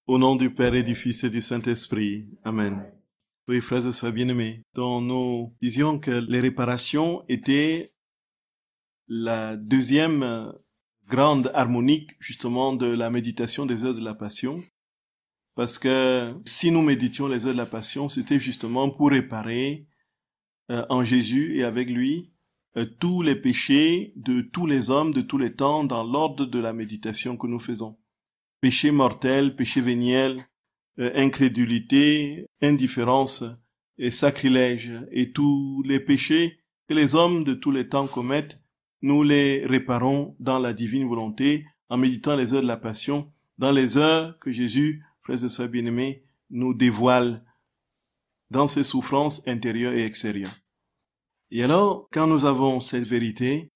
Au nom du Père et du Fils et du Saint-Esprit. Amen. Oui, frères et sœurs bien-aimés, donc nous disions que les réparations étaient la deuxième grande harmonique justement de la méditation des heures de la Passion. Parce que si nous méditions les heures de la Passion, c'était justement pour réparer en Jésus et avec lui tous les péchés de tous les hommes de tous les temps dans l'ordre de la méditation que nous faisons. Péché mortel, péché véniel, incrédulité, indifférence et sacrilège et tous les péchés que les hommes de tous les temps commettent, nous les réparons dans la divine volonté en méditant les heures de la Passion, dans les heures que Jésus, frères et sœurs bien-aimés, nous dévoile dans ses souffrances intérieures et extérieures. Et alors, quand nous avons cette vérité,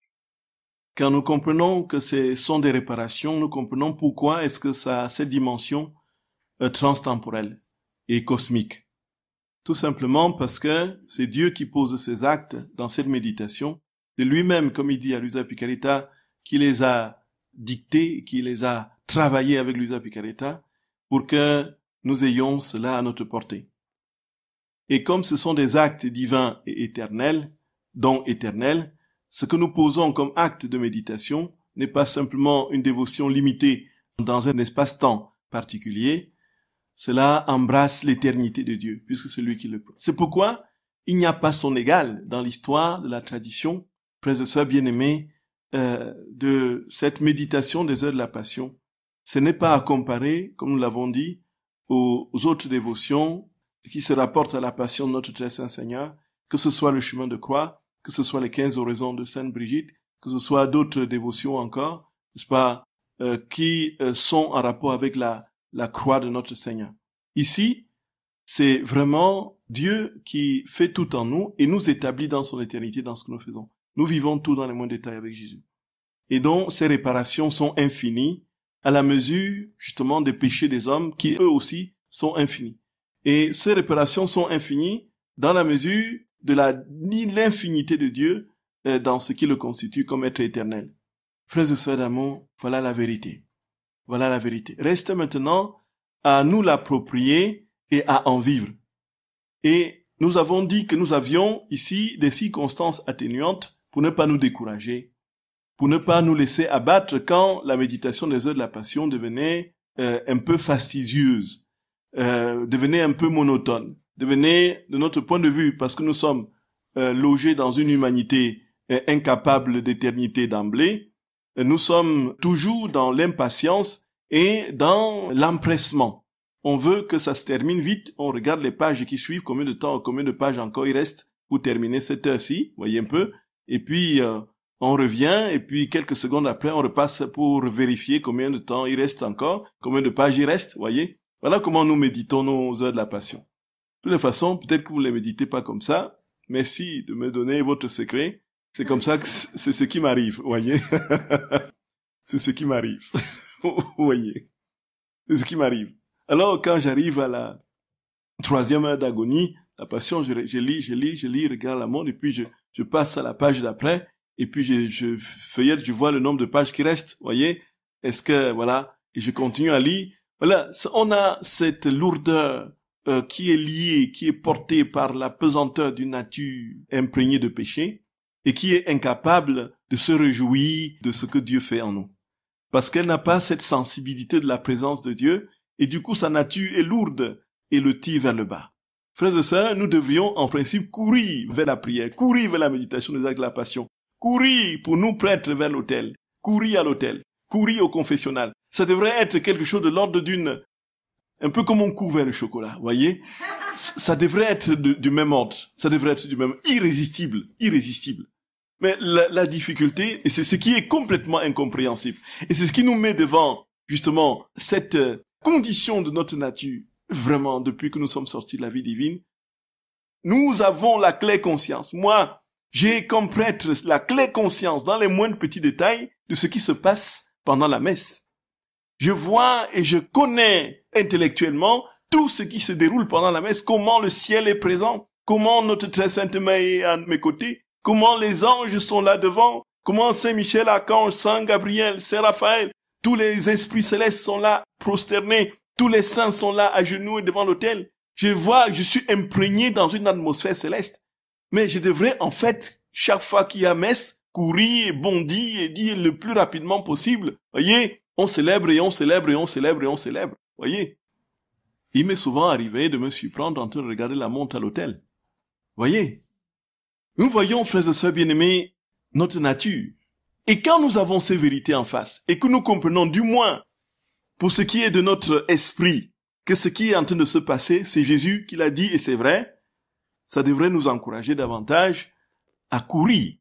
quand nous comprenons que ce sont des réparations, nous comprenons pourquoi est-ce que ça a cette dimension transtemporelle et cosmique. Tout simplement parce que c'est Dieu qui pose ses actes dans cette méditation. C'est lui-même, comme il dit à Luisa Picaretta, qui les a dictés, qui les a travaillés avec Luisa Picaretta pour que nous ayons cela à notre portée. Et comme ce sont des actes divins et éternels, dons éternels, ce que nous posons comme acte de méditation n'est pas simplement une dévotion limitée dans un espace-temps particulier, cela embrasse l'éternité de Dieu, puisque c'est lui qui le pose. C'est pourquoi il n'y a pas son égal dans l'histoire de la tradition, frères et sœurs bien-aimés, de cette méditation des heures de la Passion. Ce n'est pas à comparer, comme nous l'avons dit, aux autres dévotions qui se rapportent à la Passion de notre très saint Seigneur, que ce soit le chemin de croix, que ce soit les 15 oraisons de Sainte Brigitte, que ce soit d'autres dévotions encore, n'est-ce pas, qui sont en rapport avec la croix de notre Seigneur. Ici, c'est vraiment Dieu qui fait tout en nous et nous établit dans son éternité dans ce que nous faisons. Nous vivons tout dans les moindres détails avec Jésus. Et donc, ces réparations sont infinies à la mesure, justement, des péchés des hommes qui, eux aussi, sont infinis. Et ces réparations sont infinies dans la mesure de l'infinité de Dieu dans ce qui le constitue comme être éternel. Frères et sœurs d'amour, voilà la vérité. Voilà la vérité. Reste maintenant à nous l'approprier et à en vivre. Et nous avons dit que nous avions ici des circonstances atténuantes pour ne pas nous décourager, pour ne pas nous laisser abattre quand la méditation des heures de la Passion devenait un peu fastidieuse, devenait un peu monotone, devenait, de notre point de vue, parce que nous sommes logés dans une humanité incapable d'éternité d'emblée, nous sommes toujours dans l'impatience et dans l'empressement. On veut que ça se termine vite, on regarde les pages qui suivent, combien de pages encore il reste pour terminer cette heure-ci, voyez un peu, et puis on revient, et puis quelques secondes après, on repasse pour vérifier combien de temps il reste encore, combien de pages il reste, voyez. Voilà comment nous méditons nos heures de la Passion. De toute façon, peut-être que vous ne les méditez pas comme ça. Merci de me donner votre secret. C'est comme ça que c'est ce qui m'arrive, vous voyez. C'est ce qui m'arrive. Vous voyez. C'est ce qui m'arrive. Alors, quand j'arrive à la 3e heure d'agonie, la Passion, je lis, regarde la montre, et puis je passe à la page d'après, et puis je feuillette, je vois le nombre de pages qui restent, vous voyez. Est-ce que, voilà, et je continue à lire. Voilà, on a cette lourdeur qui est liée, qui est portée par la pesanteur d'une nature imprégnée de péché et qui est incapable de se réjouir de ce que Dieu fait en nous. Parce qu'elle n'a pas cette sensibilité de la présence de Dieu et du coup sa nature est lourde et le tire vers le bas. Frères et sœurs, nous devrions en principe courir vers la prière, courir vers la méditation des actes de la Passion, courir pour nous prêtres vers l'autel, courir à l'autel, courir au confessionnal. Ça devrait être quelque chose de l'ordre un peu comme on court vers le chocolat, voyez? Ça devrait être du même ordre. Ça devrait être du même, irrésistible. Mais la difficulté, et c'est ce qui est complètement incompréhensible. Et c'est ce qui nous met devant, justement, cette condition de notre nature. Vraiment, depuis que nous sommes sortis de la vie divine, nous avons la claire conscience. Moi, j'ai comme prêtre la claire conscience dans les moindres petits détails de ce qui se passe pendant la messe. Je vois et je connais intellectuellement tout ce qui se déroule pendant la messe, comment le ciel est présent, comment notre très sainte Mère est à mes côtés, comment les anges sont là devant, comment Saint Michel, Archange, Saint Gabriel, Saint Raphaël, tous les esprits célestes sont là prosternés Tous les saints sont là, à genoux et devant l'autel. Je suis imprégné dans une atmosphère céleste. Mais je devrais, en fait, chaque fois qu'il y a messe, courir, bondir et dire le plus rapidement possible. Voyez, on célèbre et on célèbre et on célèbre et on célèbre. Voyez. Il m'est souvent arrivé de me surprendre en train de regarder la montre à l'autel. Voyez. Nous voyons, frères et sœurs bien-aimés, notre nature. Et quand nous avons ces vérités en face, et que nous comprenons du moins, pour ce qui est de notre esprit, que ce qui est en train de se passer, c'est Jésus qui l'a dit et c'est vrai, ça devrait nous encourager davantage à courir.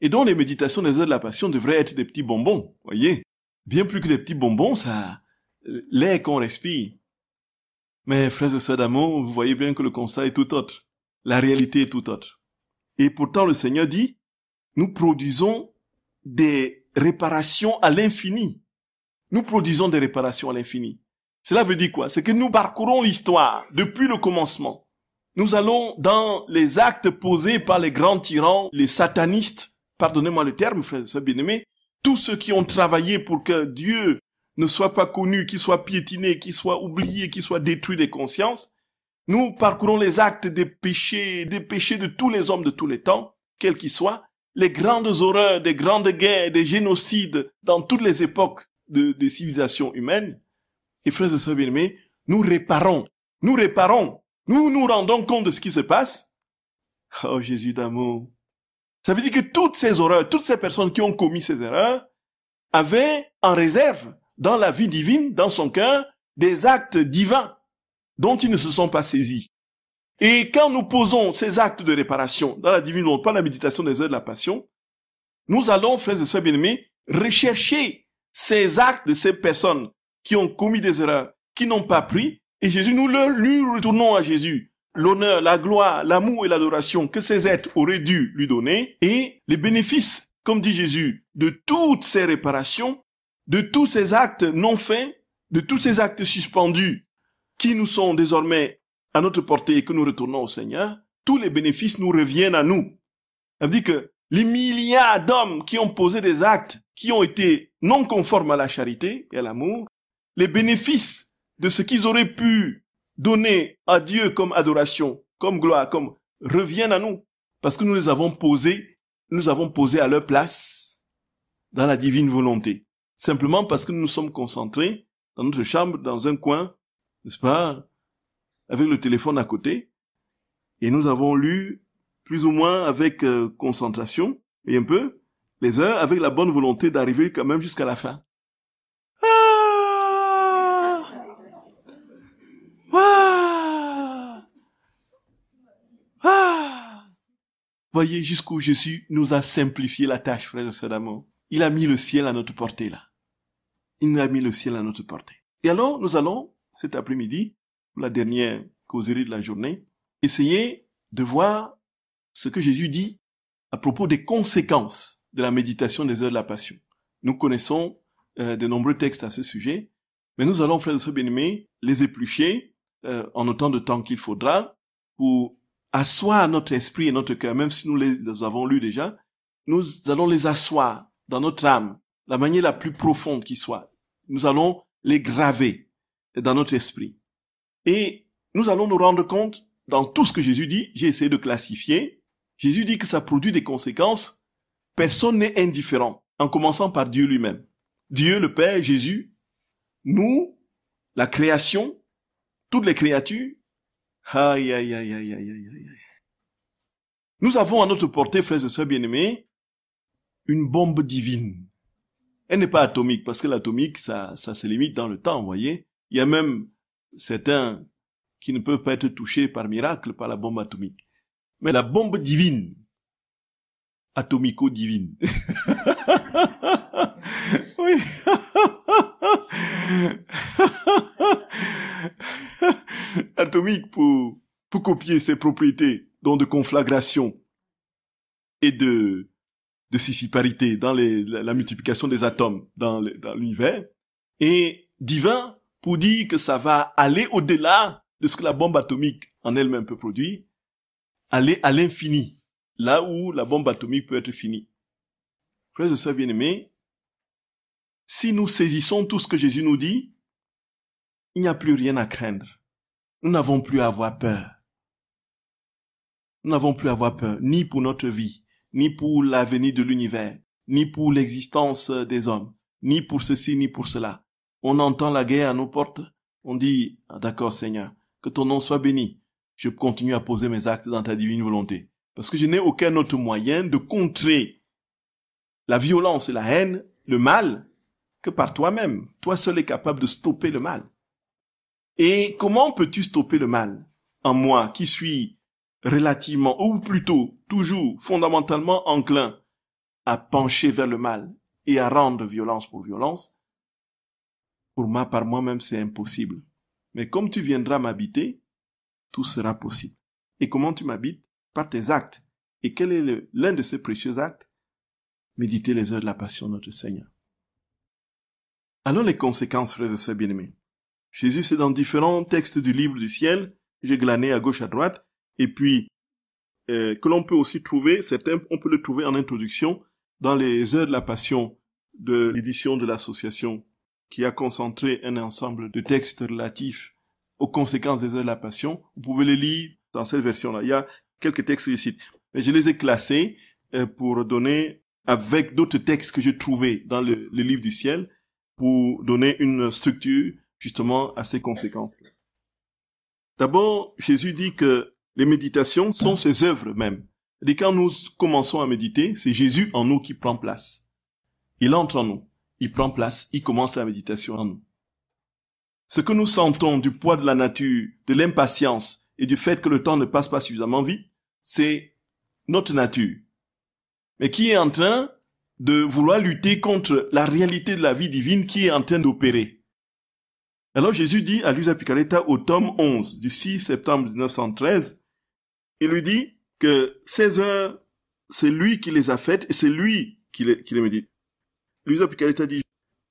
Et donc les méditations des heures de la passion devraient être des petits bonbons, voyez. Bien plus que des petits bonbons, ça, l'air qu'on respire. Mais frères et sœurs d'amour, vous voyez bien que le constat est tout autre. La réalité est tout autre. Et pourtant le Seigneur dit, nous produisons des réparations à l'infini. Nous produisons des réparations à l'infini. Cela veut dire quoi? C'est que nous parcourons l'histoire depuis le commencement. Nous allons dans les actes posés par les grands tyrans, les satanistes, pardonnez-moi le terme, frères et sœurs bien-aimés, tous ceux qui ont travaillé pour que Dieu ne soit pas connu, qu'il soit piétiné, qu'il soit oublié, qu'il soit détruit des consciences. Nous parcourons les actes des péchés de tous les hommes de tous les temps, quels qu'ils soient, les grandes horreurs, des grandes guerres, des génocides dans toutes les époques des civilisations humaines. Et frères et sœurs bien-aimés, nous réparons, nous nous rendons compte de ce qui se passe. Oh Jésus d'amour. Ça veut dire que toutes ces horreurs, toutes ces personnes qui ont commis ces erreurs avaient en réserve dans la vie divine, dans son cœur, des actes divins dont ils ne se sont pas saisis. Et quand nous posons ces actes de réparation dans la divine volonté, pas la méditation des heures de la passion, nous allons, frères et sœurs bien-aimés, rechercher ces actes de ces personnes qui ont commis des erreurs, qui n'ont pas pris, et Jésus, nous retournons à Jésus l'honneur, la gloire, l'amour et l'adoration que ces êtres auraient dû lui donner, et les bénéfices, comme dit Jésus, de toutes ces réparations, de tous ces actes non faits, de tous ces actes suspendus, qui nous sont désormais à notre portée et que nous retournons au Seigneur, tous les bénéfices nous reviennent à nous. Ça veut dire que les milliards d'hommes qui ont posé des actes qui ont été non conformes à la charité et à l'amour, les bénéfices de ce qu'ils auraient pu donner à Dieu comme adoration, comme gloire, comme reviennent à nous. Parce que nous les avons posés, à leur place dans la divine volonté. Simplement parce que nous nous sommes concentrés dans notre chambre, dans un coin, n'est-ce pas, avec le téléphone à côté, et nous avons lu plus ou moins avec concentration, et un peu, les heures avec la bonne volonté d'arriver quand même jusqu'à la fin. Voyez jusqu'où Jésus nous a simplifié la tâche, frères et sœurs d'amour. Il a mis le ciel à notre portée, là. Il nous a mis le ciel à notre portée. Et alors, nous allons, cet après-midi, pour la dernière causerie de la journée, essayer de voir ce que Jésus dit à propos des conséquences de la méditation des heures de la passion. Nous connaissons de nombreux textes à ce sujet, mais nous allons, frères et sœurs bien-aimés, les éplucher en autant de temps qu'il faudra pour asseoir notre esprit et notre cœur, même si nous les avons lus déjà, nous allons les asseoir dans notre âme, de la manière la plus profonde qui soit. Nous allons les graver dans notre esprit. Et nous allons nous rendre compte, dans tout ce que Jésus dit, j'ai essayé de classifier, Jésus dit que ça produit des conséquences, personne n'est indifférent, en commençant par Dieu lui-même. Dieu, le Père, Jésus, nous, la création, toutes les créatures, aïe, aïe, aïe, aïe, aïe, aïe, aïe. Nous avons à notre portée, frères et sœurs bien-aimés, une bombe divine. Elle n'est pas atomique, parce que l'atomique, ça se limite dans le temps, vous voyez. Il y a même certains qui ne peuvent pas être touchés par miracle par la bombe atomique. Mais la bombe divine, atomico-divine. Oui. Atomique pour copier ses propriétés, dont de conflagration et de scissiparité dans la multiplication des atomes dans l'univers, et divin pour dire que ça va aller au-delà de ce que la bombe atomique en elle-même peut produire, aller à l'infini, là où la bombe atomique peut être finie. Frères et sœurs bien-aimés, si nous saisissons tout ce que Jésus nous dit, il n'y a plus rien à craindre. Nous n'avons plus à avoir peur. Nous n'avons plus à avoir peur, ni pour notre vie, ni pour l'avenir de l'univers, ni pour l'existence des hommes, ni pour ceci, ni pour cela. On entend la guerre à nos portes, on dit, ah, d'accord Seigneur, que ton nom soit béni. Je continue à poser mes actes dans ta divine volonté. Parce que je n'ai aucun autre moyen de contrer la violence et la haine, le mal, que par toi-même. Toi seul es capable de stopper le mal. Et comment peux-tu stopper le mal en moi qui suis relativement, ou plutôt toujours fondamentalement enclin à pencher vers le mal et à rendre violence pour violence? Pour moi, par moi-même, c'est impossible. Mais comme tu viendras m'habiter, tout sera possible. Et comment tu m'habites? Par tes actes. Et quel est l'un de ces précieux actes? Méditer les heures de la passion de notre Seigneur. Alors les conséquences, frères et sœurs bien-aimés. Jésus, c'est dans différents textes du livre du ciel, j'ai glané à gauche à droite, et puis que l'on peut aussi trouver, certains, on peut le trouver en introduction dans les heures de la passion de l'édition de l'association qui a concentré un ensemble de textes relatifs aux conséquences des heures de la passion. Vous pouvez les lire dans cette version-là. Il y a quelques textes ici, mais je les ai classés pour donner, avec d'autres textes que j'ai trouvés dans le livre du ciel, pour donner une structure justement à ces conséquences-là. D'abord, Jésus dit que les méditations sont ses œuvres même. Et quand nous commençons à méditer, c'est Jésus en nous qui prend place. Il entre en nous, il prend place, il commence la méditation en nous. Ce que nous sentons du poids de la nature, de l'impatience et du fait que le temps ne passe pas suffisamment vite, c'est notre nature. Mais qui est en train de vouloir lutter contre la réalité de la vie divine qui est en train d'opérer. Alors Jésus dit à Luisa Picaretta au tome 11 du 6 septembre 1913, il lui dit que ces heures, c'est lui qui les a faites et c'est lui qui les médite. Luisa Picaretta dit,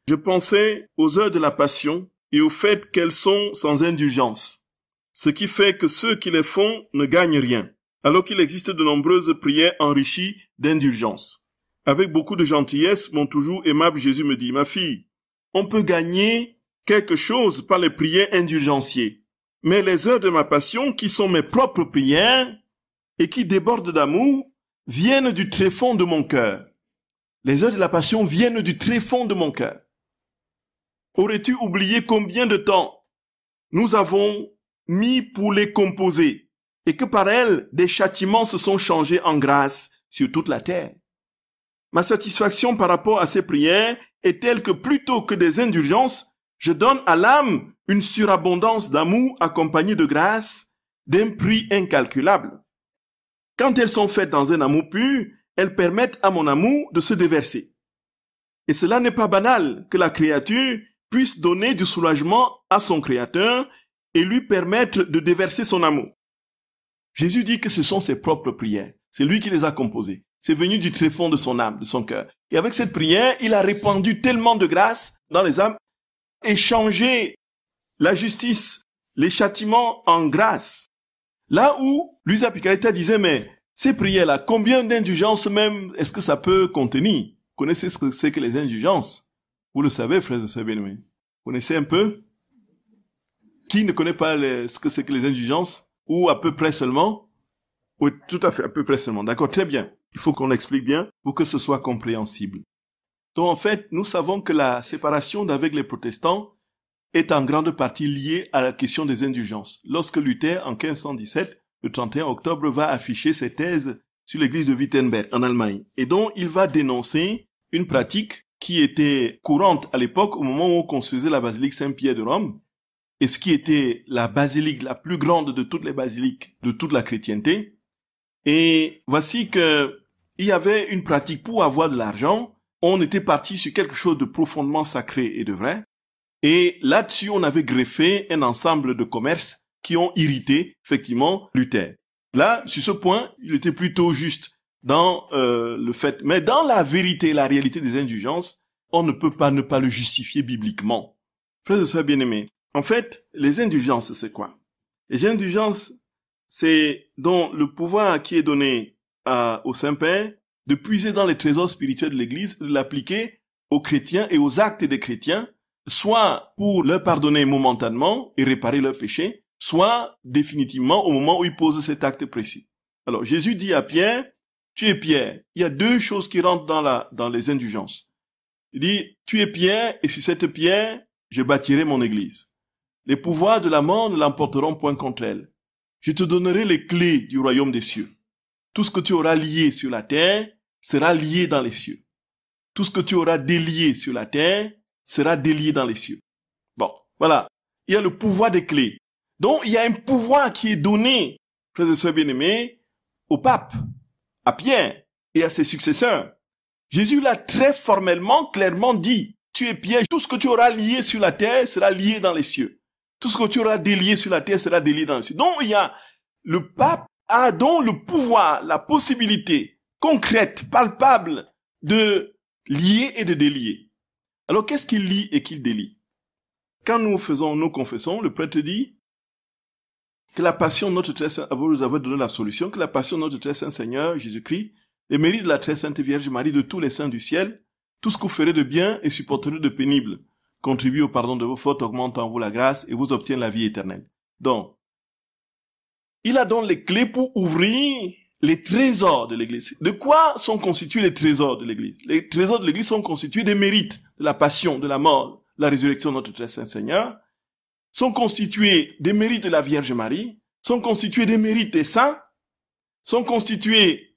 je pensais aux heures de la passion et au fait qu'elles sont sans indulgence, ce qui fait que ceux qui les font ne gagnent rien, alors qu'il existe de nombreuses prières enrichies d'indulgence. Avec beaucoup de gentillesse, mon toujours aimable Jésus me dit, ma fille, on peut gagner quelque chose par les prières indulgenciées. Mais les heures de ma passion, qui sont mes propres prières et qui débordent d'amour, viennent du tréfonds de mon cœur. Les heures de la passion viennent du tréfonds de mon cœur. Aurais-tu oublié combien de temps nous avons mis pour les composer et que par elles, des châtiments se sont changés en grâce sur toute la terre? Ma satisfaction par rapport à ces prières est telle que plutôt que des indulgences, je donne à l'âme une surabondance d'amour accompagnée de grâce, d'un prix incalculable. Quand elles sont faites dans un amour pur, elles permettent à mon amour de se déverser. Et cela n'est pas banal que la créature puisse donner du soulagement à son Créateur et lui permettre de déverser son amour. Jésus dit que ce sont ses propres prières. C'est lui qui les a composées. C'est venu du tréfonds de son âme, de son cœur. Et avec cette prière, il a répandu tellement de grâce dans les âmes et changé la justice, les châtiments en grâce. Là où Luisa Picaretta disait, mais ces prières-là, combien d'indulgences même est-ce que ça peut contenir? Vous connaissez ce que c'est que les indulgences? Vous le savez, frères et sœurs bien-aimés. Vous connaissez un peu? Qui ne connaît pas ce que c'est que les indulgences? Ou à peu près seulement? Oui, tout à fait, à peu près seulement. D'accord, très bien. Il faut qu'on l'explique bien pour que ce soit compréhensible. Donc en fait, nous savons que la séparation d'avec les protestants est en grande partie liée à la question des indulgences. Lorsque Luther, en 1517, le 31 octobre, va afficher ses thèses sur l'église de Wittenberg, en Allemagne, et dont il va dénoncer une pratique qui était courante à l'époque, au moment où on construisait la basilique Saint-Pierre de Rome, et ce qui était la basilique la plus grande de toutes les basiliques de toute la chrétienté. Et voici que il y avait une pratique pour avoir de l'argent. On était parti sur quelque chose de profondément sacré et de vrai. Et là-dessus, on avait greffé un ensemble de commerces qui ont irrité, effectivement, Luther. Là, sur ce point, il était plutôt juste dans le fait. Mais dans la vérité, la réalité des indulgences, on ne peut pas ne pas le justifier bibliquement. Frères et sœurs bien-aimés, en fait, les indulgences, c'est quoi? Les indulgences, c'est donc le pouvoir qui est donné au Saint-Père de puiser dans les trésors spirituels de l'Église, de l'appliquer aux chrétiens et aux actes des chrétiens soit pour leur pardonner momentanément et réparer leurs péchés, soit définitivement au moment où ils posent cet acte précis. Alors Jésus dit à Pierre, tu es Pierre. Il y a deux choses qui rentrent dans les indulgences. Il dit, tu es Pierre et sur cette pierre, je bâtirai mon église. Les pouvoirs de la mort ne l'emporteront point contre elle. Je te donnerai les clés du royaume des cieux. Tout ce que tu auras lié sur la terre sera lié dans les cieux. Tout ce que tu auras délié sur la terre sera délié dans les cieux. Bon, voilà. Il y a le pouvoir des clés. Donc, il y a un pouvoir qui est donné, frères et sœurs bien-aimés, au pape, à Pierre et à ses successeurs. Jésus l'a très formellement, clairement dit. Tu es Pierre, tout ce que tu auras lié sur la terre sera lié dans les cieux. Tout ce que tu auras délié sur la terre sera délié dans les cieux. Donc, il y a, le pape a donc le pouvoir, la possibilité concrète, palpable de lier et de délier. Alors, qu'est-ce qu'il lie et qu'il délie? Quand nous confessons, le prêtre dit que la passion de notre très saint, vous avez donné la solution, que la passion de notre très saint Seigneur, Jésus-Christ, les mérites de la très sainte Vierge Marie, de tous les saints du ciel, tout ce que vous ferez de bien et supporterez de pénible, contribue au pardon de vos fautes, augmente en vous la grâce et vous obtient la vie éternelle. Donc, il a donc les clés pour ouvrir les trésors de l'Église. De quoi sont constitués les trésors de l'Église? Les trésors de l'Église sont constitués des mérites de la passion, de la mort, la résurrection de notre très saint Seigneur, sont constitués des mérites de la Vierge Marie, sont constitués des mérites des saints, sont constitués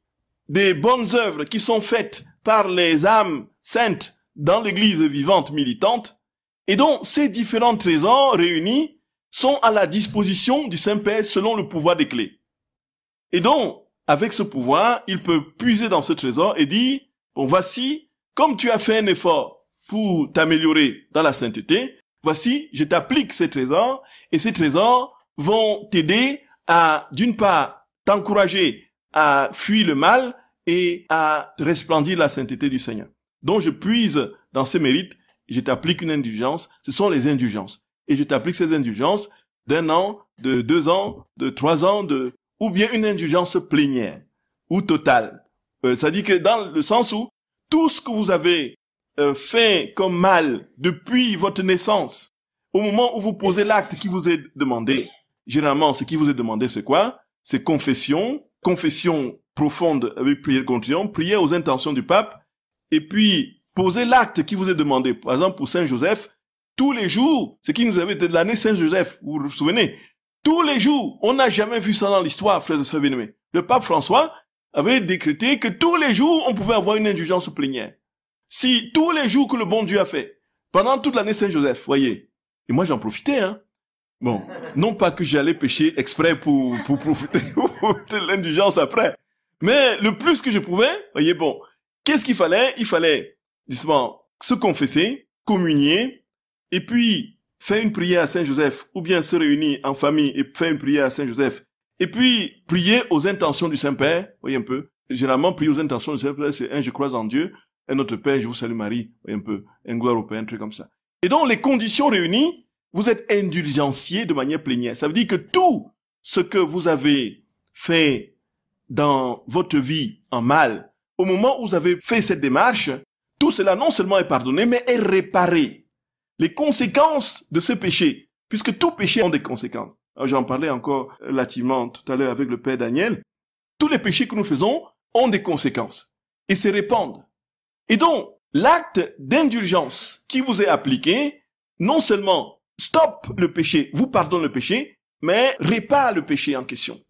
des bonnes œuvres qui sont faites par les âmes saintes dans l'Église vivante militante, et donc ces différents trésors réunis sont à la disposition du Saint-Père selon le pouvoir des clés. Et donc, avec ce pouvoir, il peut puiser dans ce trésor et dire, bon, voici, comme tu as fait un effort pour t'améliorer dans la sainteté, voici, je t'applique ces trésors, et ces trésors vont t'aider à, d'une part, t'encourager à fuir le mal et à resplendir la sainteté du Seigneur. Donc, je puise dans ces mérites, je t'applique une indulgence, ce sont les indulgences. Et je t'applique ces indulgences d'1 an, de 2 ans, de 3 ans, ou bien une indulgence plénière, ou totale. C'est-à-dire que dans le sens où tout ce que vous avez fait comme mal depuis votre naissance, au moment où vous posez l'acte qui vous est demandé, généralement ce qui vous est demandé c'est quoi? C'est confession profonde avec prière continue, prière aux intentions du pape, et puis posez l'acte qui vous est demandé. Par exemple pour Saint Joseph, tous les jours, ce qui nous avait de l'année Saint Joseph, vous vous souvenez? Tous les jours, on n'a jamais vu ça dans l'histoire, frères et sœurs bien-aimés. Le pape François avait décrété que tous les jours, on pouvait avoir une indulgence plénière. Si tous les jours que le bon Dieu a fait, pendant toute l'année Saint Joseph, voyez. Et moi, j'en profitais, hein. Bon, non pas que j'allais pécher exprès pour profiter de l'indulgence après. Mais le plus que je pouvais, voyez, bon. Qu'est-ce qu'il fallait? Il fallait, justement, se confesser, communier, et puis faire une prière à Saint Joseph, ou bien se réunir en famille et faire une prière à Saint Joseph, et puis prier aux intentions du Saint-Père, voyez un peu. Généralement, prier aux intentions du Saint-Père, c'est un, je crois en Dieu, un Notre Père, je vous salue Marie, voyez un peu, un gloire au Père, un truc comme ça. Et donc, les conditions réunies, vous êtes indulgenciés de manière plénière. Ça veut dire que tout ce que vous avez fait dans votre vie en mal, au moment où vous avez fait cette démarche, tout cela non seulement est pardonné, mais est réparé. Les conséquences de ce péché, puisque tout péché ont des conséquences. J'en parlais encore relativement tout à l'heure avec le Père Daniel. Tous les péchés que nous faisons ont des conséquences et se répandent. Et donc, l'acte d'indulgence qui vous est appliqué, non seulement stoppe le péché, vous pardonne le péché, mais répare le péché en question.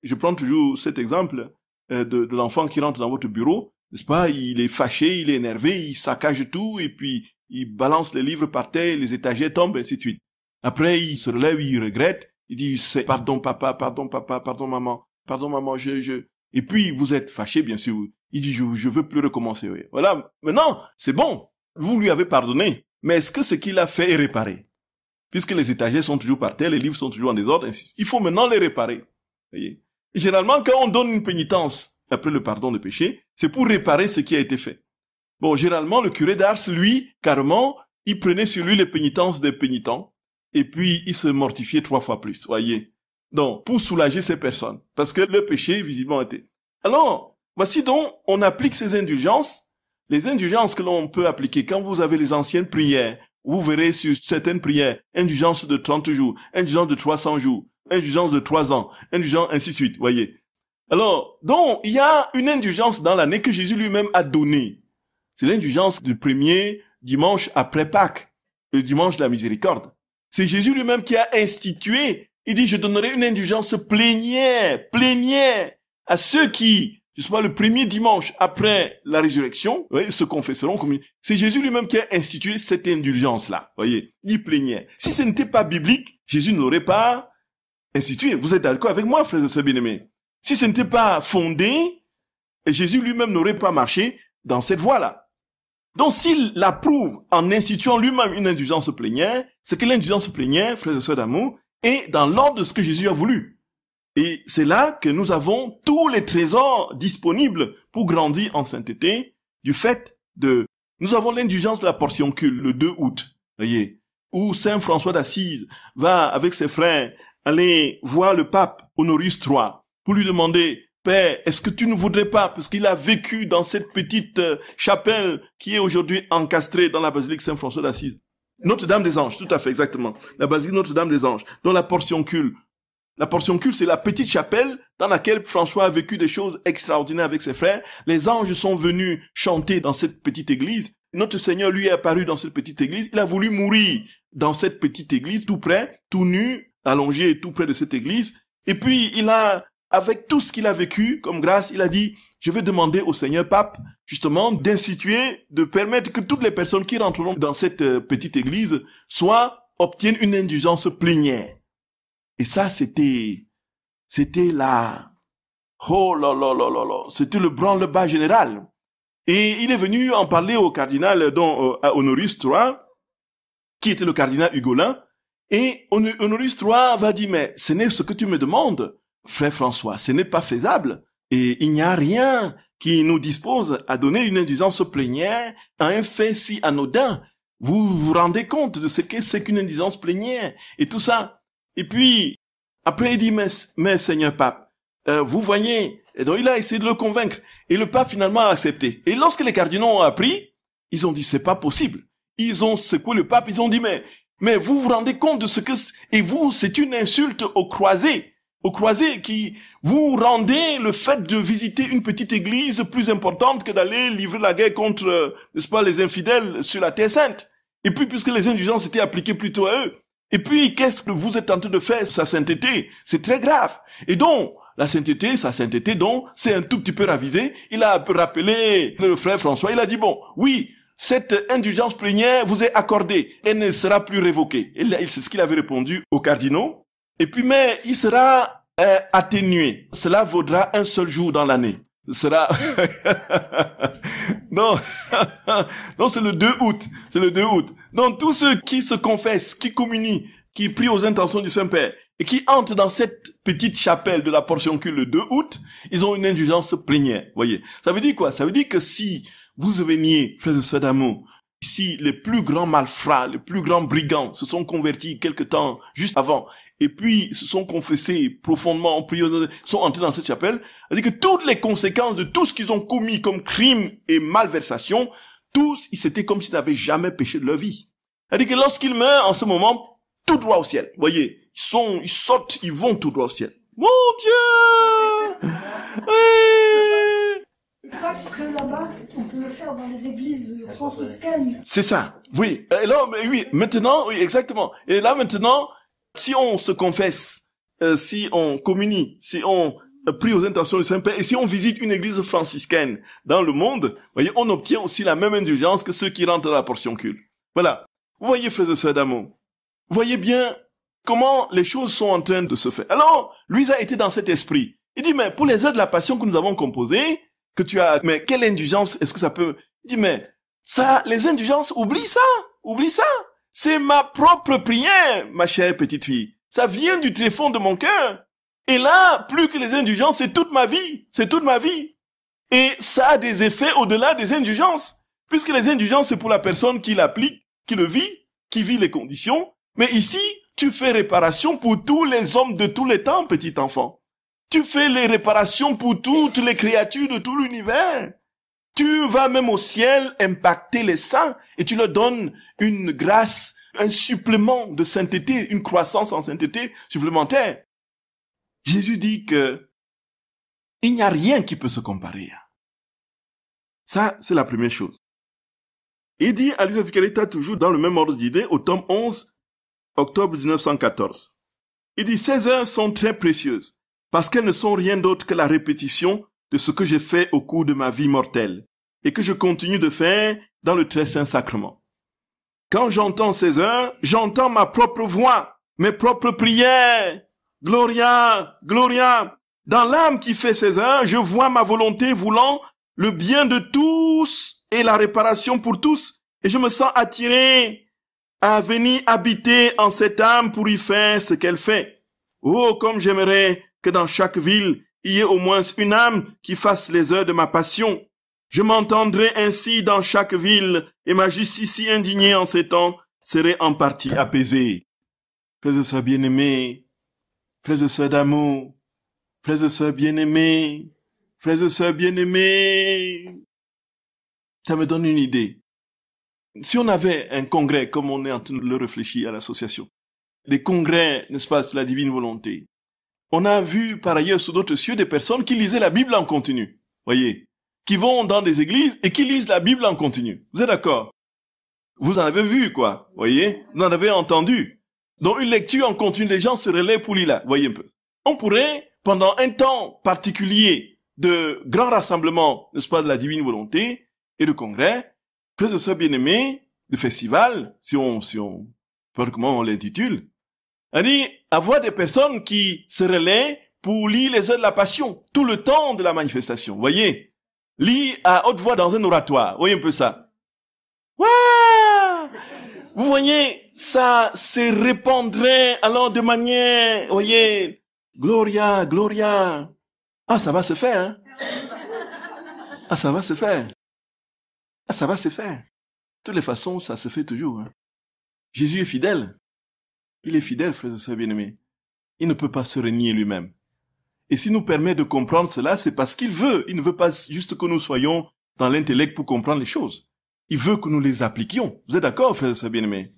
Je prends toujours cet exemple de l'enfant qui rentre dans votre bureau, n'est-ce pas? Il est fâché, il est énervé, il saccage tout et puis il balance les livres par terre, les étagères tombent, et ainsi de suite. Après, il se relève, il regrette, il dit, pardon papa, pardon maman, Et puis, vous êtes fâché, bien sûr. Il dit, je veux plus recommencer. Oui. Voilà. Maintenant, c'est bon. Vous lui avez pardonné. Mais est-ce que ce qu'il a fait est réparé? Puisque les étagères sont toujours par terre, les livres sont toujours en désordre, il faut maintenant les réparer. Voyez. Et généralement, quand on donne une pénitence après le pardon de péché, c'est pour réparer ce qui a été fait. Bon, généralement, le curé d'Ars, lui, carrément, il prenait sur lui les pénitences des pénitents, et puis il se mortifiait 3 fois plus, voyez. Donc, pour soulager ces personnes, parce que le péché, visiblement, était. Alors, voici donc, on applique ces indulgences, les indulgences que l'on peut appliquer quand vous avez les anciennes prières, vous verrez sur certaines prières, indulgence de 30 jours, indulgence de 300 jours, indulgence de 3 ans, indulgence ainsi de suite, voyez. Alors, donc, il y a une indulgence dans l'année que Jésus lui-même a donnée. C'est l'indulgence du premier dimanche après Pâques, le dimanche de la miséricorde. C'est Jésus lui-même qui a institué. Il dit, je donnerai une indulgence plénière à ceux qui, je sais pas, le premier dimanche après la résurrection, voyez, se confesseront comme... C'est Jésus lui-même qui a institué cette indulgence-là, voyez, dit plénière. Si ce n'était pas biblique, Jésus ne l'aurait pas institué. Vous êtes d'accord avec moi, frères et sœurs bien-aimés? Si ce n'était pas fondé, Jésus lui-même n'aurait pas marché dans cette voie-là. Donc, s'il l'approuve en instituant lui-même une indulgence plénière, c'est que l'indulgence plénière, frères et sœurs d'amour, est dans l'ordre de ce que Jésus a voulu. Et c'est là que nous avons tous les trésors disponibles pour grandir en sainteté du fait de... Nous avons l'indulgence de la portion cul, le 2 août, voyez, où Saint François d'Assise va, avec ses frères, aller voir le pape Honorius III pour lui demander: Père, est-ce que tu ne voudrais pas, parce qu'il a vécu dans cette petite chapelle qui est aujourd'hui encastrée dans la basilique Saint-François d'Assise. Notre-Dame des Anges, tout à fait, exactement. La basilique Notre-Dame des Anges, dont la portion cul. La portion cul, c'est la petite chapelle dans laquelle François a vécu des choses extraordinaires avec ses frères. Les anges sont venus chanter dans cette petite église. Notre Seigneur lui est apparu dans cette petite église. Il a voulu mourir dans cette petite église, tout près, tout nu, allongé tout près de cette église. Et puis, il a... Avec tout ce qu'il a vécu comme grâce, il a dit, je vais demander au Seigneur Pape, justement, d'instituer, de permettre que toutes les personnes qui rentreront dans cette petite église obtiennent une indulgence plénière. Et ça, c'était c'était le branle-bas général. Et il est venu en parler au cardinal, à Honorius III, qui était le cardinal Hugolin. Et Honorius III va dire, mais ce n'est ce que tu me demandes, Frère François, ce n'est pas faisable, et il n'y a rien qui nous dispose à donner une indulgence plénière à un fait si anodin. Vous vous rendez compte de ce que c'est qu'une indulgence plénière et tout ça. Et puis, après il dit, mais Seigneur Pape, vous voyez, et donc il a essayé de le convaincre, et le pape finalement a accepté. Et lorsque les cardinaux ont appris, ils ont dit, c'est pas possible. Ils ont secoué le pape, ils ont dit, mais vous vous rendez compte de ce que, et vous, c'est une insulte aux croisés qui vous rendez le fait de visiter une petite église plus importante que d'aller livrer la guerre contre, n'est-ce pas, les infidèles sur la terre sainte. Et puis, puisque les indulgences étaient appliquées plutôt à eux. Et puis, qu'est-ce que vous êtes en train de faire, sa sainteté? C'est très grave. Et donc, sa sainteté, donc, c'est un tout petit peu ravisé. Il a rappelé le frère François, il a dit, bon, oui, cette indulgence plénière vous est accordée. Elle ne sera plus révoquée. C'est ce qu'il avait répondu aux cardinaux. Et puis, mais il sera atténué. Cela vaudra un seul jour dans l'année. Sera non, non, c'est le 2 août. C'est le 2 août. Donc, tous ceux qui se confessent, qui communient, qui prient aux intentions du Saint-Père et qui entrent dans cette petite chapelle de la portion cul le 2 août, ils ont une indulgence plénière. Voyez. Ça veut dire quoi? Ça veut dire que si vous veniez, frères et sœurs d'amour, si les plus grands malfrats, les plus grands brigands se sont convertis quelque temps juste avant, et puis se sont confessés profondément en priant, sont entrés dans cette chapelle, c'est-à-dire que toutes les conséquences de tout ce qu'ils ont commis comme crime et malversation, tous, c'était comme s'ils n'avaient jamais péché de leur vie. C'est-à-dire que lorsqu'ils meurent, en ce moment, tout droit au ciel. Vous voyez, ils sautent, ils vont tout droit au ciel. Mon Dieu! Que là-bas, on peut le faire dans les églises franciscaines. C'est ça, oui. Et là, oui, maintenant, oui, exactement. Et là, maintenant, si on se confesse, si on communie, si on prie aux intentions du Saint-Père, et si on visite une église franciscaine dans le monde, voyez, on obtient aussi la même indulgence que ceux qui rentrent dans la portion cul. Voilà. Vous voyez, frères et sœurs d'amour, vous voyez bien comment les choses sont en train de se faire. Alors, lui a été dans cet esprit. Il dit, mais pour les heures de la passion que nous avons composées, mais quelle indulgence est-ce que ça peut... Il dit, mais ça, les indulgences, oublie ça. C'est ma propre prière, ma chère petite fille. Ça vient du tréfonds de mon cœur. Et là, plus que les indulgences, c'est toute ma vie. Et ça a des effets au-delà des indulgences. Puisque les indulgences, c'est pour la personne qui l'applique, qui le vit, qui vit les conditions. Mais ici, tu fais réparation pour tous les hommes de tous les temps, petit enfant. Tu fais les réparations pour toutes les créatures de tout l'univers. Tu vas même au ciel impacter les saints et tu leur donnes une grâce, un supplément de sainteté, une croissance en sainteté supplémentaire. Jésus dit que il n'y a rien qui peut se comparer. Ça, c'est la première chose. Il dit à Luisa Picaretta, toujours dans le même ordre d'idée, au tome 11, octobre 1914. Il dit, ces heures sont très précieuses, parce qu'elles ne sont rien d'autre que la répétition de ce que j'ai fait au cours de ma vie mortelle, et que je continue de faire dans le très saint sacrement. Quand j'entends ces heures, j'entends ma propre voix, mes propres prières. Gloria, Gloria. Dans l'âme qui fait ces heures, je vois ma volonté voulant le bien de tous et la réparation pour tous, et je me sens attiré à venir habiter en cette âme pour y faire ce qu'elle fait. Oh, comme j'aimerais que dans chaque ville, il y ait au moins une âme qui fasse les heures de ma passion. Je m'entendrai ainsi dans chaque ville, et ma justice si indignée en ces temps serait en partie apaisée. Frères et sœurs bien-aimés, frères et sœurs d'amour, frères et sœurs bien-aimés, frères et sœurs bien-aimés, ça me donne une idée. Si on avait un congrès, comme on est en train de le réfléchir à l'association, des congrès, n'est-ce pas, sur la divine volonté, on a vu par ailleurs sur d'autres cieux des personnes qui lisaient la Bible en continu, voyez, qui vont dans des églises et qui lisent la Bible en continu. Vous êtes d'accord? Vous en avez vu, quoi, voyez, vous en avez entendu. Donc une lecture en continu, les gens se relaient pour lire là, voyez un peu. On pourrait, pendant un temps particulier de grand rassemblement, n'est-ce pas, de la divine volonté et de congrès, frères et sœurs bien-aimés, de festival, si on, peu importe comment on l'intitule, c'est-à-dire avoir des personnes qui se relaient pour lire les heures de la passion, tout le temps de la manifestation, voyez. Lire à haute voix dans un oratoire, voyez un peu ça. Ouah! Vous voyez, ça se répandrait alors de manière, voyez, Gloria, Gloria. Ah, ça va se faire, hein. Ah, ça va se faire. Ah, ça va se faire. De toutes les façons, ça se fait toujours. Hein. Jésus est fidèle. Il est fidèle, frères et sœurs bien-aimés. Il ne peut pas se renier lui-même. Et s'il nous permet de comprendre cela, c'est parce qu'il veut. Il ne veut pas juste que nous soyons dans l'intellect pour comprendre les choses. Il veut que nous les appliquions. Vous êtes d'accord, frères et sœurs bien-aimés?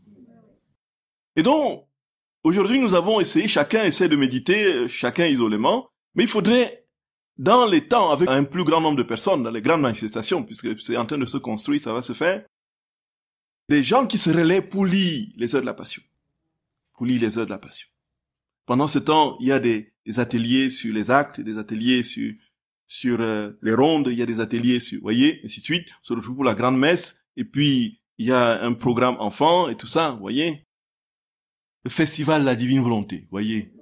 Et donc, aujourd'hui, nous avons essayé, chacun essaie de méditer, chacun isolément, mais il faudrait, dans les temps, avec un plus grand nombre de personnes, dans les grandes manifestations, puisque c'est en train de se construire, ça va se faire, des gens qui se relaient pour lire les heures de la passion. Pour lire les heures de la passion. Pendant ce temps, il y a des ateliers sur les actes, des ateliers sur les rondes, il y a des ateliers sur, voyez, ainsi de suite. On se retrouve pour la grande messe, et puis il y a un programme enfant et tout ça, voyez. Le festival de la divine volonté, voyez.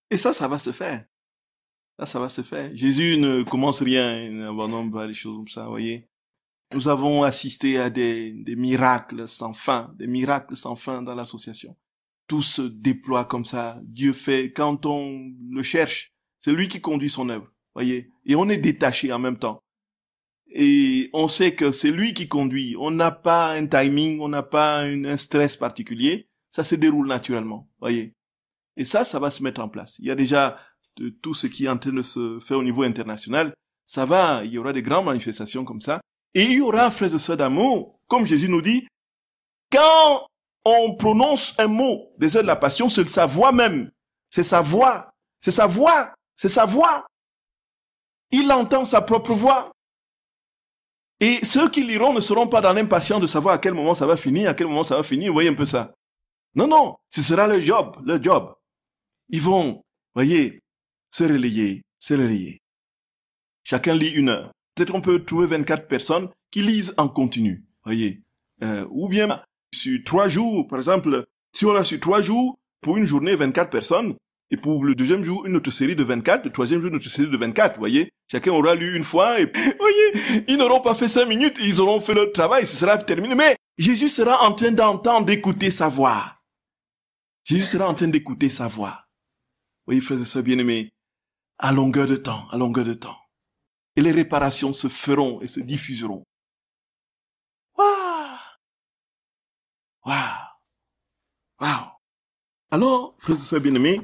Et ça va se faire. Ça va se faire. Jésus ne commence rien, il n'abandonne pas les choses comme ça, voyez. Nous avons assisté à des miracles sans fin, dans l'association. Tout se déploie comme ça. Dieu fait, quand on le cherche, c'est lui qui conduit son œuvre, voyez. Et on est détaché en même temps. Et on sait que c'est lui qui conduit. On n'a pas un timing, on n'a pas un stress particulier. Ça se déroule naturellement, voyez. Et ça va se mettre en place. Il y a déjà tout ce qui est en train de se faire au niveau international. Ça va, il y aura des grandes manifestations comme ça. Et il y aura, frères et sœurs d'amour, comme Jésus nous dit, quand on prononce un mot des heures de la passion, c'est sa voix même. C'est sa voix. C'est sa voix. C'est sa voix. Il entend sa propre voix. Et ceux qui liront ne seront pas dans l'impatience de savoir à quel moment ça va finir, Vous voyez un peu ça. Non, non. Ce sera leur job. Ils vont, voyez, se relayer. Chacun lit 1 heure. Peut-être qu'on peut trouver 24 personnes qui lisent en continu, voyez. Ou bien sur 3 jours, par exemple, si on a sur 3 jours, pour une journée, 24 personnes, et pour le deuxième jour, une autre série de 24, le troisième jour, une autre série de 24, voyez. Chacun aura lu une fois, et voyez, ils n'auront pas fait 5 minutes, ils auront fait leur travail, ce sera terminé. Mais Jésus sera en train d'entendre, d'écouter sa voix. Jésus sera en train d'écouter sa voix. Voyez, frères et sœurs bien-aimés, à longueur de temps. Et les réparations se feront et se diffuseront. Waouh! Alors, frères et sœurs bien-aimés,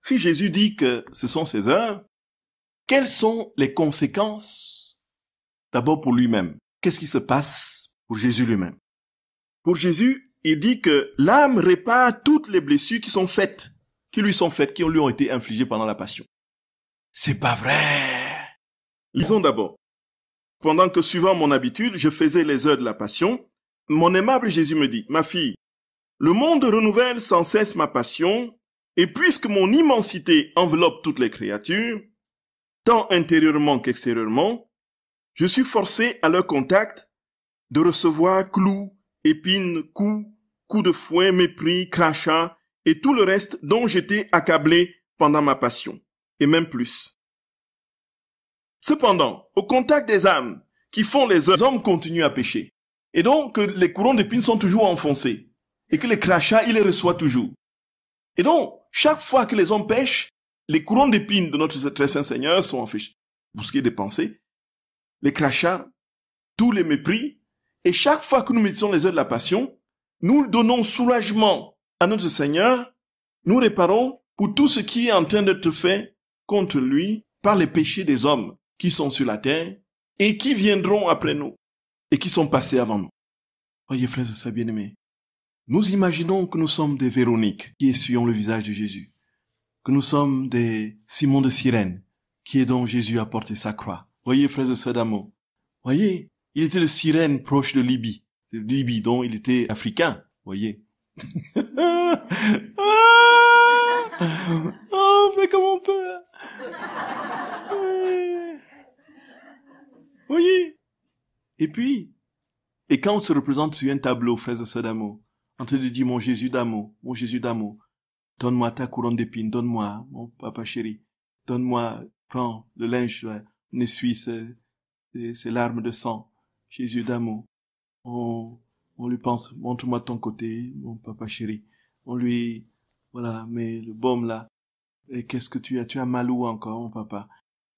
Si Jésus dit que ce sont ses heures, quelles sont les conséquences d'abord pour lui-même? Qu'est-ce qui se passe pour Jésus lui-même? Pour Jésus, il dit que l'âme répare toutes les blessures qui lui sont faites, qui lui ont été infligées pendant la passion. C'est pas vrai! Lisons d'abord. Pendant que, suivant mon habitude, je faisais les heures de la passion, mon aimable Jésus me dit, « Ma fille, le monde renouvelle sans cesse ma passion, et puisque mon immensité enveloppe toutes les créatures, tant intérieurement qu'extérieurement, je suis forcé à leur contact de recevoir clous, épines, coups de fouet, mépris, crachats et tout le reste dont j'étais accablé pendant ma passion, et même plus. Cependant, au contact des âmes qui font les hommes continuent à pécher, et donc que les couronnes d'épines sont toujours enfoncés, et que les crachats, ils les reçoivent toujours. Et donc, chaque fois que les hommes pêchent, les couronnes d'épines de notre très saint Seigneur sont offusquées des pensées, les crachats, tous les mépris, et chaque fois que nous méditons les heures de la passion, nous donnons soulagement à notre Seigneur, nous réparons pour tout ce qui est en train d'être fait contre lui par les péchés des hommes qui sont sur la terre et qui viendront après nous et qui sont passés avant nous. Voyez, frères et sœurs bien-aimés, nous imaginons que nous sommes des Véroniques qui essuyons le visage de Jésus, que nous sommes des Simon de Cyrène qui est dont Jésus a porté sa croix. Voyez, frères et sœurs d'amour, voyez, il était de Cyrène proche de Libye dont il était africain, voyez. Oh, mais comment on peut? Voyez. Et quand on se représente sur un tableau, frères et sœurs d'amour, en train de dire mon Jésus d'amour, donne-moi ta couronne d'épines, donne-moi, mon papa chéri, donne-moi, prends le linge, on essuie ces larmes de sang, Jésus d'amour. On lui pense, montre-moi ton côté, mon papa chéri. On lui, voilà, mais le baume là, et qu'est-ce que tu as mal où encore, mon papa?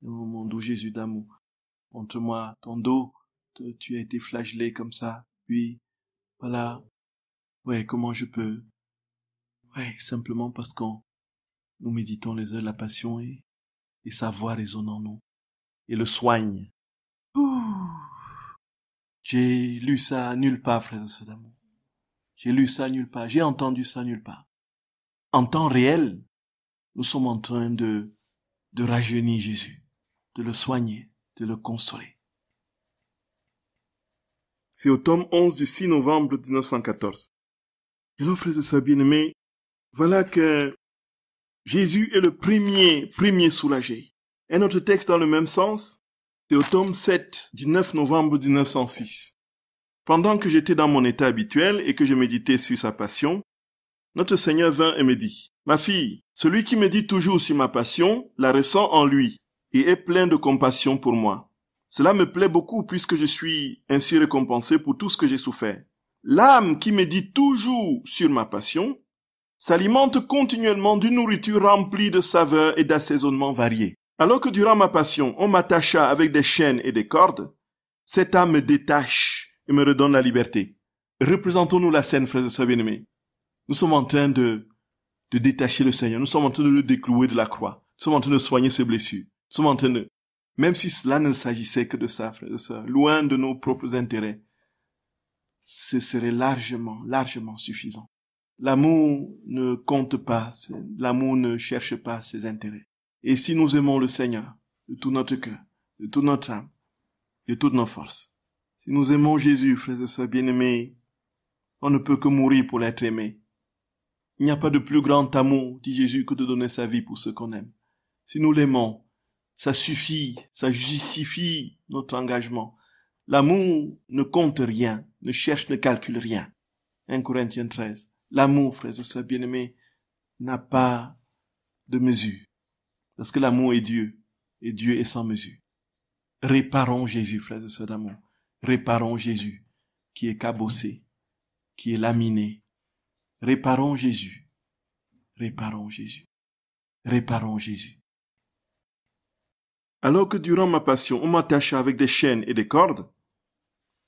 Mon doux Jésus d'amour. Montre-moi ton dos, tu as été flagellé comme ça, puis, voilà. Ouais, comment je peux? Ouais, simplement parce nous méditons les heures de la passion et sa voix résonne en nous. Et le soigne. Ouh. J'ai lu ça nulle part, frères et sœurs d'amour. J'ai lu ça nulle part. J'ai entendu ça nulle part. En temps réel, nous sommes en train de rajeunir Jésus, de le soigner, de le consoler. C'est au tome 11 du 6 novembre 1914. Et là, frères et sœurs bien-aimés, voilà que Jésus est le premier soulagé. Un autre texte dans le même sens, c'est au tome 7 du 9 novembre 1906. Pendant que j'étais dans mon état habituel et que je méditais sur sa passion, notre Seigneur vint et me dit, « Ma fille, celui qui médite toujours sur ma passion la ressent en lui et est plein de compassion pour moi. Cela me plaît beaucoup puisque je suis ainsi récompensé pour tout ce que j'ai souffert. L'âme qui médite toujours sur ma passion s'alimente continuellement d'une nourriture remplie de saveurs et d'assaisonnements variés. Alors que durant ma passion, on m'attacha avec des chaînes et des cordes, cette âme me détache et me redonne la liberté. » Représentons-nous la scène, frères et sœurs bien-aimés. Nous sommes en train de détacher le Seigneur. Nous sommes en train de le déclouer de la croix. Nous sommes en train de soigner ses blessures. Nous sommes en train de... Même si cela ne s'agissait que de ça, frères et sœurs, loin de nos propres intérêts, ce serait largement suffisant. L'amour ne compte pas, l'amour ne cherche pas ses intérêts. Et si nous aimons le Seigneur de tout notre cœur, de toute notre âme, de toutes nos forces, si nous aimons Jésus, frères et sœurs bien-aimés, on ne peut que mourir pour l'être aimé. Il n'y a pas de plus grand amour, dit Jésus, que de donner sa vie pour ceux qu'on aime. Si nous l'aimons, ça suffit, ça justifie notre engagement. L'amour ne compte rien, ne cherche, ne calcule rien. 1 Corinthiens 13. L'amour, frères et sœurs bien-aimés, n'a pas de mesure. Parce que l'amour est Dieu, et Dieu est sans mesure. Réparons Jésus, frères et sœurs d'amour. Réparons Jésus, qui est cabossé, qui est laminé. Réparons Jésus. Réparons Jésus. Réparons Jésus. Alors que durant ma passion, on m'attacha avec des chaînes et des cordes,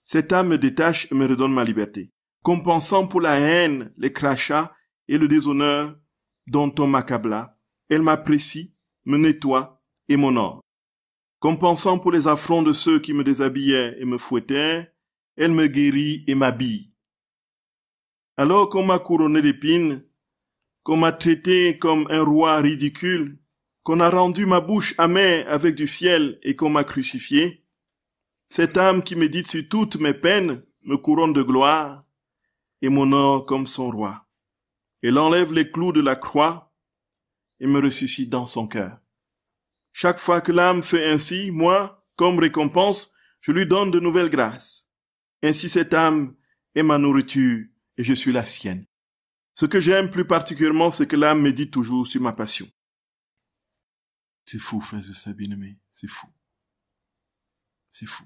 cette âme me détache et me redonne ma liberté, compensant pour la haine, les crachats et le déshonneur dont on m'accabla, elle m'apprécie, me nettoie et m'honore. Compensant pour les affronts de ceux qui me déshabillaient et me fouettaient, elle me guérit et m'habille. Alors qu'on m'a couronné d'épines, qu'on m'a traité comme un roi ridicule, qu'on a rendu ma bouche amère avec du fiel et qu'on m'a crucifié, cette âme qui médite sur toutes mes peines me couronne de gloire et m'honore comme son roi. Elle enlève les clous de la croix et me ressuscite dans son cœur. Chaque fois que l'âme fait ainsi, moi, comme récompense, je lui donne de nouvelles grâces. Ainsi cette âme est ma nourriture et je suis la sienne. Ce que j'aime plus particulièrement, c'est que l'âme médite toujours sur ma passion. C'est fou, frères et sœurs bien-aimés, c'est fou. C'est fou.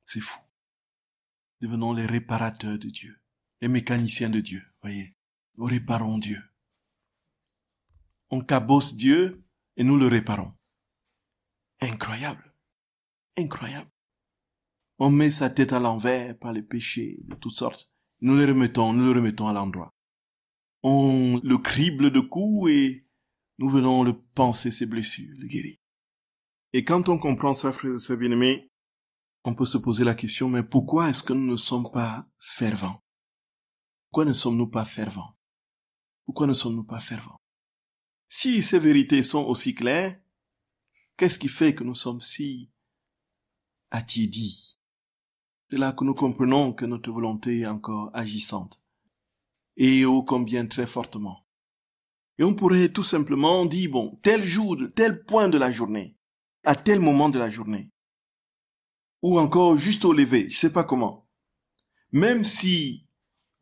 C'est fou. Devenons les réparateurs de Dieu, les mécaniciens de Dieu, voyez. Nous réparons Dieu. On cabosse Dieu et nous le réparons. Incroyable. Incroyable. On met sa tête à l'envers par les péchés de toutes sortes. Nous le remettons à l'endroit. On le crible de coups et nous venons le panser ses blessures, le guérir. Et quand on comprend ça, frères et sœurs bien-aimés, on peut se poser la question, mais pourquoi est-ce que nous ne sommes pas fervents? Pourquoi ne sommes-nous pas fervents? Pourquoi ne sommes-nous pas fervents? Si ces vérités sont aussi claires, qu'est-ce qui fait que nous sommes si attiédis? C'est là que nous comprenons que notre volonté est encore agissante, et ô combien très fortement. Et on pourrait tout simplement dire, bon, tel jour, tel point de la journée, à tel moment de la journée, ou encore juste au lever, je sais pas comment. Même si,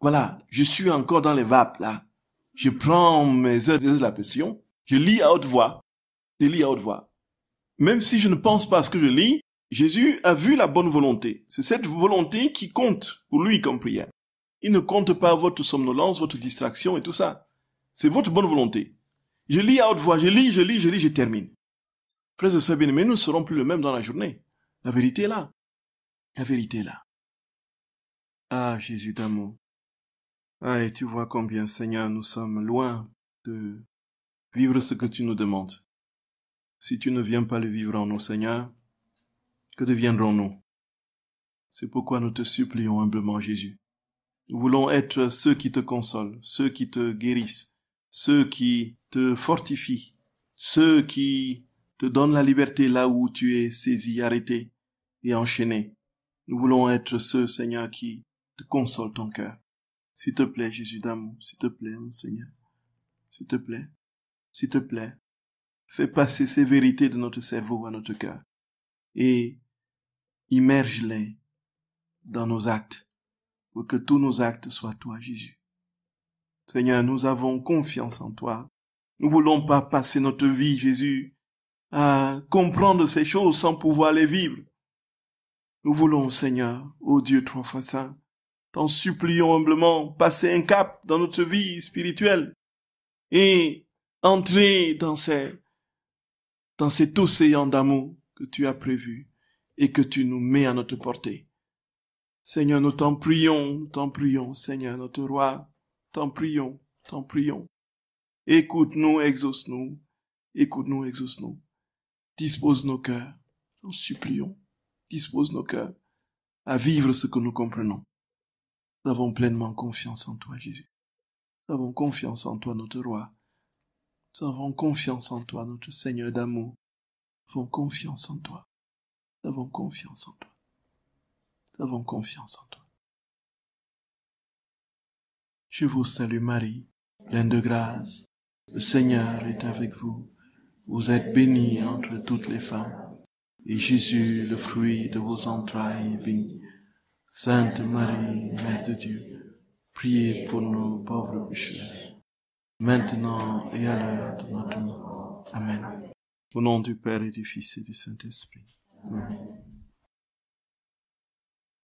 voilà, je suis encore dans les vapes, là, je prends mes heures de la passion, je lis à haute voix, Même si je ne pense pas à ce que je lis, Jésus a vu la bonne volonté. C'est cette volonté qui compte pour lui comme prière. Il ne compte pas votre somnolence, votre distraction et tout ça. C'est votre bonne volonté. Je lis à haute voix, je lis, je termine. Frères et sœurs bien-aimés, nous ne serons plus le même dans la journée. La vérité est là. La vérité est là. Ah, Jésus d'amour. Ah, et tu vois combien, Seigneur, nous sommes loin de vivre ce que tu nous demandes. Si tu ne viens pas le vivre en nous, Seigneur, que deviendrons-nous? C'est pourquoi nous te supplions humblement, Jésus. Nous voulons être ceux qui te consolent, ceux qui te guérissent, ceux qui te fortifient, ceux qui te donnent la liberté là où tu es saisi, arrêté et enchaîné. Nous voulons être ceux, Seigneur, qui te consolent ton cœur. S'il te plaît, Jésus d'amour, s'il te plaît, mon Seigneur, s'il te plaît, fais passer ces vérités de notre cerveau à notre cœur et immerge-les dans nos actes pour que tous nos actes soient toi, Jésus. Seigneur, nous avons confiance en toi. Nous voulons pas passer notre vie, Jésus, à comprendre ces choses sans pouvoir les vivre. Nous voulons, Seigneur, ô Dieu trois fois saint, t'en supplions humblement, passer un cap dans notre vie spirituelle et entrer dans cet océan d'amour que tu as prévu et que tu nous mets à notre portée. Seigneur, nous t'en prions, Seigneur, notre roi, t'en prions. Écoute-nous, exauce-nous. Dispose nos cœurs, nous supplions. Dispose nos cœurs à vivre ce que nous comprenons. Nous avons pleinement confiance en toi, Jésus. Nous avons confiance en toi, notre roi. Nous avons confiance en toi, notre Seigneur d'amour. Nous avons confiance en toi. Nous avons confiance en toi. Nous avons confiance en toi. Je vous salue Marie, pleine de grâce. Le Seigneur est avec vous. Vous êtes bénie entre toutes les femmes. Et Jésus, le fruit de vos entrailles, est béni. Sainte Marie, Mère de Dieu, priez pour nous pauvres pécheurs, maintenant et à l'heure de notre mort. Amen. Au nom du Père et du Fils et du Saint-Esprit. Amen.